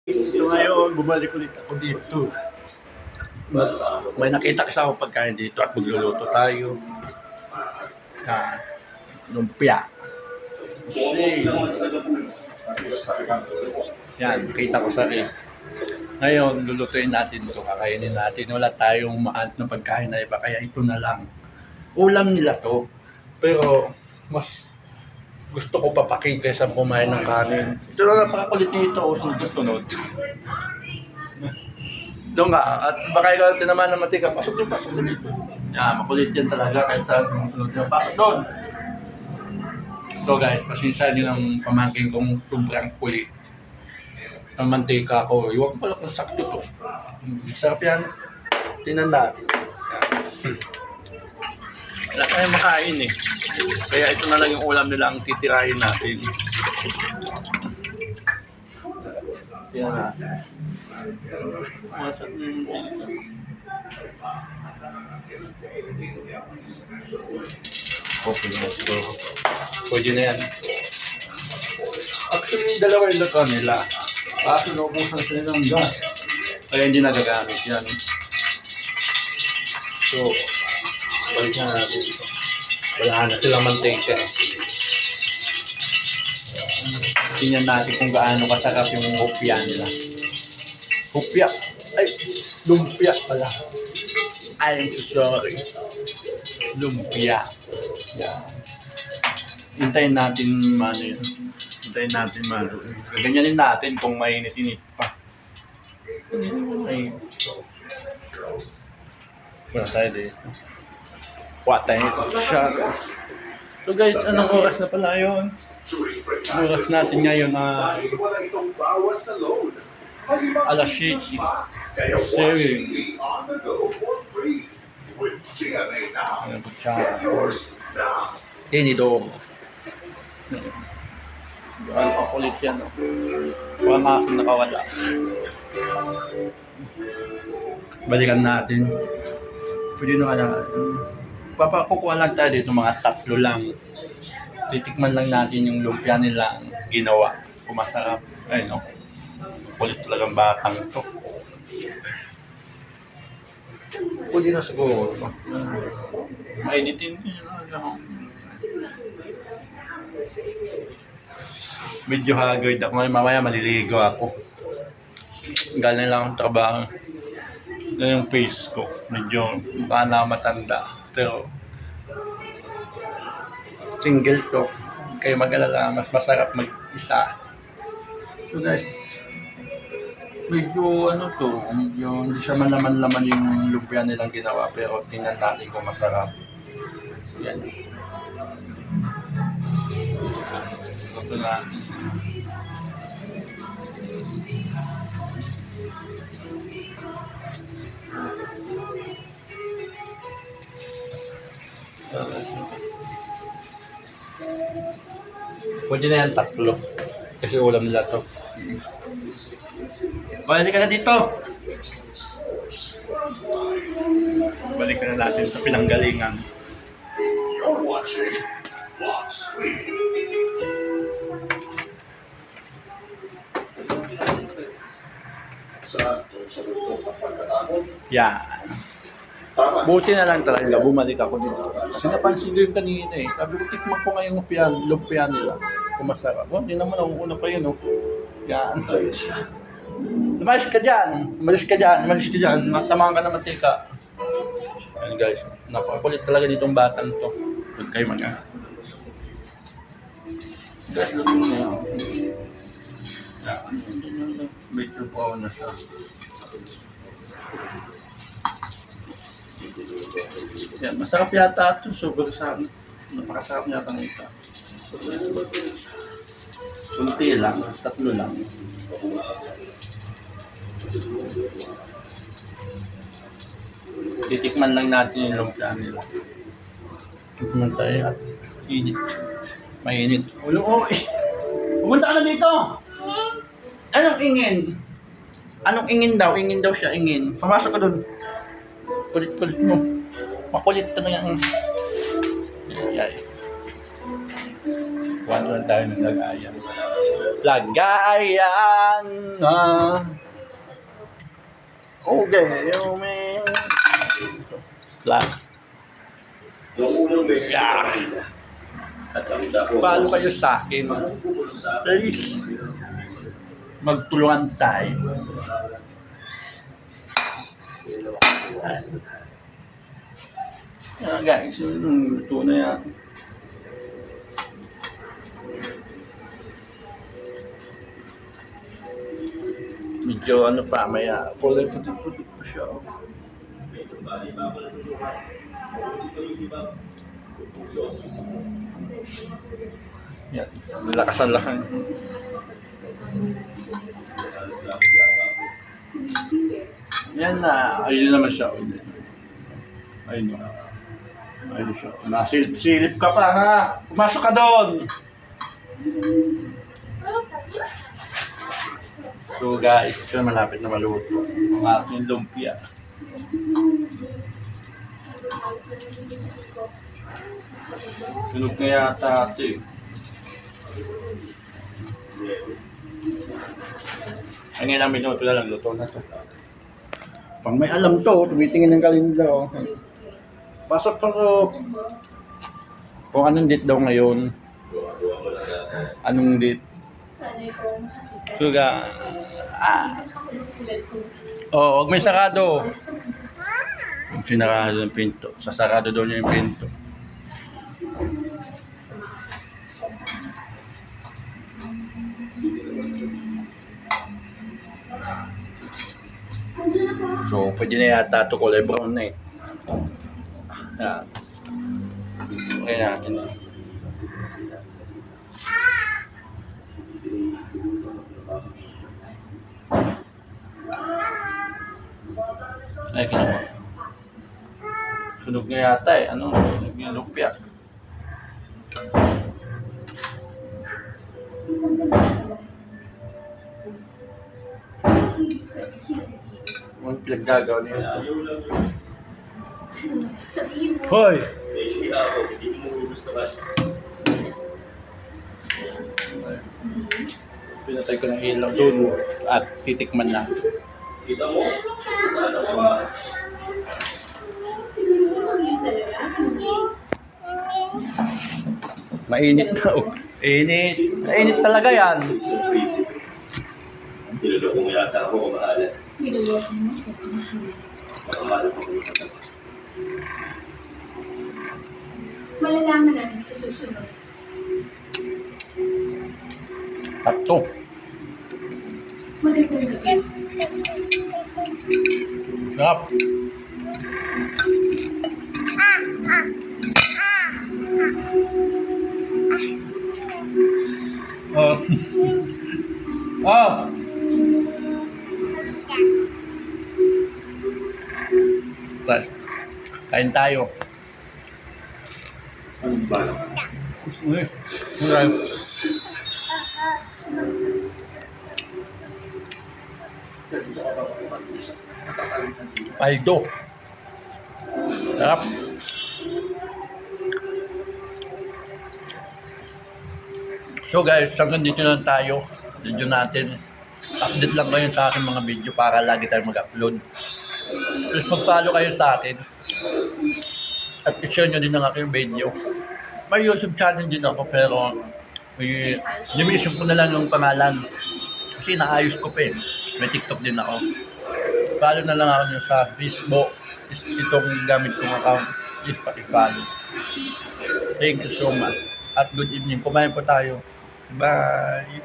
So ngayon, bumalik ulit ako dito. May nakita kasi ako pagkain dito at magluluto tayo. Lumpia. Kasi, yan, nakita ko sa rin. Ngayon, lulutuin natin ito, kakainin natin. Wala tayong maant na pagkain na iba, kaya ito na lang. Ulam nila to, pero mas gusto ko papaking kaysa kumain ng kanin. Ito na napakakulit nito, sunod-sunod. Doon nga, at baka ikaw tinaman ng matika, pasok din dito. Yan, makulit yan talaga kahit saan sunod nyo. Pasok doon! So guys, pasensya nyo ng pamangking kong sobrang kulit. Ang mantika ko, iwag pala kung sakto to. Masarap yan. Tinan natin. Wala tayong makain eh. Kaya ito na lang yung ulam nila ang titirahin natin. Yan na. Masak na yung dito. Okay na. So, pwede na yan. Actually, dalawa yung luto nila. Kaso naubusan sila ng gas. Kaya hindi nagagamit yan. So, balik na natin ito. Wala na silang mantika. Tingnan natin kung gaano kasarap yung hopya nila. Hopya. Ay, lumpia pala. I'm sorry. Lumpia. Yeah. Hintayin natin mano yun. Hintayin natin mano. Ganyanin natin kung mainit-init pa. Ay. Wala tayo dito. Watay ito siya. So guys, anong oras na pala yun? Ang oras natin ngayon na alas 7. Tinidor. Ang pakulit yan. Wala nga akong nakawala. Balikan natin. Pwede nyo papakukuha lang tayo dito mga 3 lang. Titikman lang natin yung lumpia nila ginawa. Kung masarap. Ay no. Kulit talagang batang ito. Pwede na siguro. Mainitin din. Medyo haggard ako. Mamaya maliligo ako. Galing lang ang trabaho. Na yung face ko. Medyo mukha na matanda. Pero single to. Huwag kayo mag-alala. Mas masarap mag-isa. So guys, medyo ano to, medyo hindi siya malaman-laman yung lumpia nilang ginawa, pero tingnan natin kung masarap. Yan. Ito natin. Pwede na yan 3. Kasi ulam nila to. Balik ka na dito. Balik ka na natin sa pinanggalingan. Yan. Buti na lang talaga, bumalik ako dito. Kasi napansin ko yung kanina eh. Sabi ko, tikman ko nga yung lumpia nila. Kung masarap. Oh, hindi naman nakukunan pa yun, oh. Yan. Umalis ka dyan. Umalis ka dyan. Umalis ka dyan. Tamahan ka na mantika. Yan guys. Napakakulit talaga ditong batang to. Huwag kayo mag-a. Guys, luto na yan. Yan. Medyo po na siya. Yan, masarap yata ito. Sobrang sarap. Napakasarap yata na ito. Kunti lang. 3 lang. Titikman lang natin yung lumpia nila. Titikman tayo at init. Mainit. Oh, eh. Pumunta ka na dito! Anong ingin? Anong ingin daw? Ingin daw siya, ingin. Pumasok ka dun. Kulit-kulit mo. Makulit ka na yan. Yay. One tayo ng nag-ayan. Lagayan na. Okay, you mean. Lang. Noong unang beses ko Yeah. nakita. At ang dako. Paano kayo sa akin? Please, magtulungan tayo. Guys, ito na yan. Medyo ano pa, may kulay puti-puti pa siya. Yan, malakas ang lakan. Yan na, ayun naman siya. Ayun na. Ayun siya. Nasilip ka pa ha. Pumasok ka doon. So guys, ito na malapit na maluto. Ang aking lumpia. Sunog na yata ito eh. Ang ilang minuto na lang, luto na to. Pag may alam to, tumitingin ng kalendar. Oh. Pasok. Kung anong date daw ngayon. Anong date. So, huwag may sarado. Huwag sinarado ng pinto. Sasarado daw niya yung pinto. So, pwede na yata ito kulay brown na eh. Yan. Okay natin na. Ay, kinawa. Sunog na yata eh. Ano? Sunog yung lumpia. Ang pinaggagawa niya ito. Hoy! Hindi mo gusto ka. Pinatay ko ng ilaw doon at titikman na. Kita mo? Ano ka ba? Mainit daw. Init. Mainit talaga yan. Isang crazy. Niloloko mo yata ako kamahalan. Kamahalan ko kung ito. Malalaman natin sa susunod. Tatlo. Magandang gabi. Sarap. Oh. Bas. Kain tayo. Anong balak? Uy. Uy. Aldo. Sarap. So guys, hanggang dito lang tayo. Video natin. Update lang kayo sa aking mga video para lagi tayo mag-upload. Please mag-follow kayo sa akin. At i-share nyo din ang aking video. May YouTube channel din ako pero nimission ko na lang yung pangalan. Kasi naayos ko pa eh. May TikTok din ako. Follow na lang ako nyo sa Facebook. Itong gamit kong account. Please paki-follow. Thank you so much. At good evening. Kumain po tayo. Bye!